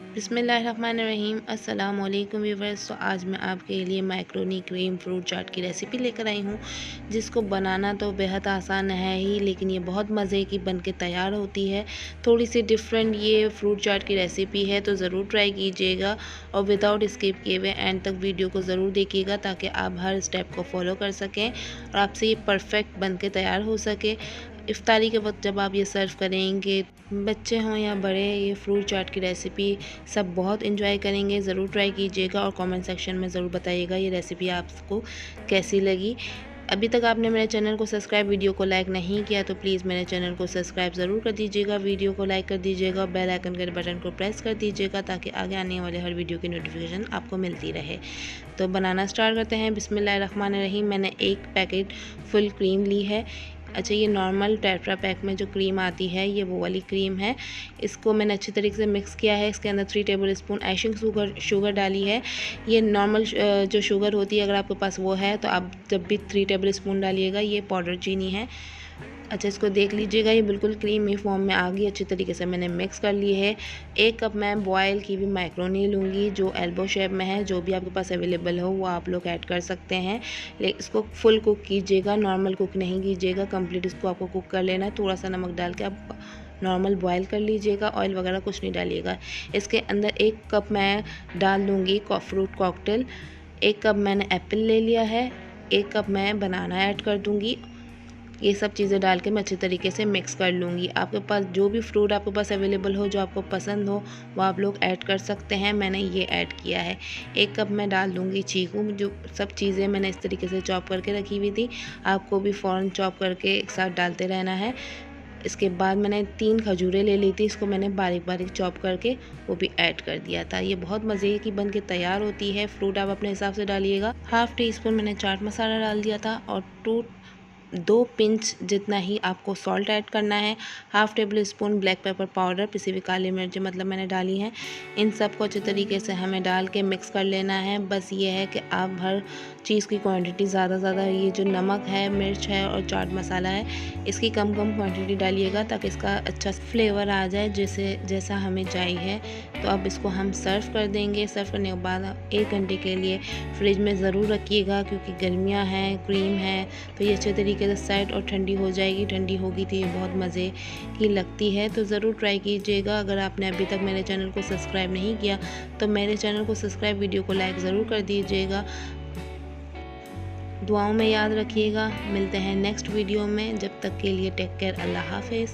बिस्मिल्लाहिर्रहमानिर्रहीम। अस्सलाम वालेकुम व्यूअर्स। तो आज मैं आपके लिए मैक्रोनी क्रीम फ्रूट चाट की रेसिपी लेकर आई हूँ, जिसको बनाना तो बेहद आसान है ही, लेकिन ये बहुत मज़े की बन के तैयार होती है। थोड़ी सी डिफरेंट ये फ्रूट चाट की रेसिपी है, तो ज़रूर ट्राई कीजिएगा और विदाउट स्किप किए हुए एंड तक वीडियो को ज़रूर देखिएगा, ताकि आप हर स्टेप को फॉलो कर सकें और आपसे ये परफेक्ट बन के तैयार हो सके। इफ्तारी के वक्त जब आप ये सर्व करेंगे, बच्चे हों या बड़े, ये फ्रूट चाट की रेसिपी सब बहुत एंजॉय करेंगे। ज़रूर ट्राई कीजिएगा और कमेंट सेक्शन में ज़रूर बताइएगा ये रेसिपी आपको कैसी लगी। अभी तक आपने मेरे चैनल को सब्सक्राइब, वीडियो को लाइक नहीं किया तो प्लीज़ मेरे चैनल को सब्सक्राइब ज़रूर कर दीजिएगा, वीडियो को लाइक कर दीजिएगा और बेल आइकन के बटन को प्रेस कर दीजिएगा, ताकि आगे आने वाले हर वीडियो की नोटिफिकेशन आपको मिलती रहे। तो बनाना स्टार्ट करते हैं। बिस्मिल्लाहिर्रहमानिर्रहीम। मैंने एक पैकेट फुल क्रीम ली है। अच्छा, ये नॉर्मल टेट्रा पैक में जो क्रीम आती है, ये वो वाली क्रीम है। इसको मैंने अच्छी तरीके से मिक्स किया है। इसके अंदर 3 टेबल स्पून आइसिंग शुगर डाली है। ये नॉर्मल जो शुगर होती है, अगर आपके पास वो है तो आप जब भी 3 टेबल स्पून डालिएगा। ये पाउडर चीनी है। अच्छा, इसको देख लीजिएगा, ये बिल्कुल क्रीमी फॉर्म में आ गई। अच्छी तरीके से मैंने मिक्स कर ली है। 1 कप मैं बॉयल की हुई मैक्रोनी लूँगी, जो एल्बो शेप में है। जो भी आपके पास अवेलेबल हो वो आप लोग ऐड कर सकते हैं। लेकिन इसको फुल कुक कीजिएगा, नॉर्मल कुक नहीं कीजिएगा। कंप्लीट इसको आपको कुक कर लेना है। थोड़ा सा नमक डाल के आप नॉर्मल बॉयल कर लीजिएगा, ऑयल वगैरह कुछ नहीं डालिएगा। इसके अंदर 1 कप मैं डाल दूँगी फ्रूट कॉकटेल। 1 कप मैंने एप्पल ले लिया है। 1 कप मैं बनाना ऐड कर दूँगी। ये सब चीज़ें डाल के मैं अच्छे तरीके से मिक्स कर लूँगी। आपके पास जो भी फ्रूट आपके पास अवेलेबल हो, जो आपको पसंद हो, वो आप लोग ऐड कर सकते हैं। मैंने ये ऐड किया है। 1 कप मैं डाल दूँगी चीकू। जो सब चीज़ें मैंने इस तरीके से चॉप करके रखी हुई थी, आपको भी फ़ौरन चॉप करके एक साथ डालते रहना है। इसके बाद मैंने 3 खजूरें ले ली थी, इसको मैंने बारीक बारीक चॉप करके वो भी ऐड कर दिया था। ये बहुत मज़े की बन के तैयार होती है। फ्रूट आप अपने हिसाब से डालिएगा। हाफ़ टी स्पून मैंने चाट मसाला डाल दिया था और 2 पिंच जितना ही आपको सॉल्ट ऐड करना है। Half table spoon black pepper powder, पिसी हुई काली मिर्च मतलब मैंने डाली है। इन सब को अच्छे तरीके से हमें डाल के मिक्स कर लेना है। बस ये है कि आप हर चीज़ की क्वांटिटी ज़्यादा ये जो नमक है, मिर्च है और चाट मसाला है, इसकी कम क्वांटिटी डालिएगा, ताकि इसका अच्छा फ्लेवर आ जाए जैसा हमें चाहिए। तो अब इसको हम सर्व कर देंगे। सर्व करने के बाद 1 घंटे के लिए फ्रिज में ज़रूर रखिएगा, क्योंकि गर्मियाँ हैं, क्रीम है, तो ये अच्छे तरीके से सेट और ठंडी हो जाएगी। ठंडी होगी तो ये बहुत मज़े की लगती है। तो ज़रूर ट्राई कीजिएगा। अगर आपने अभी तक मेरे चैनल को सब्सक्राइब नहीं किया तो मेरे चैनल को सब्सक्राइब, वीडियो को लाइक ज़रूर कर दीजिएगा। दुआओं में याद रखिएगा। मिलते हैं नेक्स्ट वीडियो में। जब तक के लिए टेक केयर। अल्लाह हाफ़िज़।